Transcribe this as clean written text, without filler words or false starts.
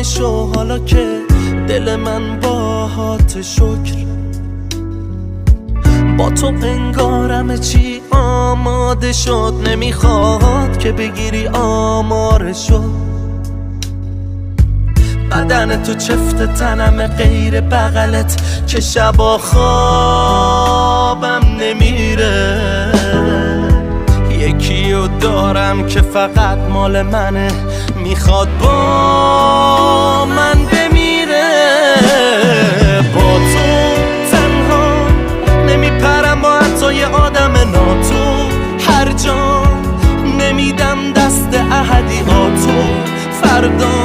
شو حالا که دل من باهات شکر. با تو انگارم چی آماده شد، نمیخواد که بگیری آمارشو. بدن تو چفت تنم غیر بغلت که شبا خوابم نمیره. یکیو دارم که فقط مال منه، میخواد با من بمیره. با تو تنها نمیپرم با حتی یه آدم ناتو، هر جا نمیدم دست احدی ها تو فردا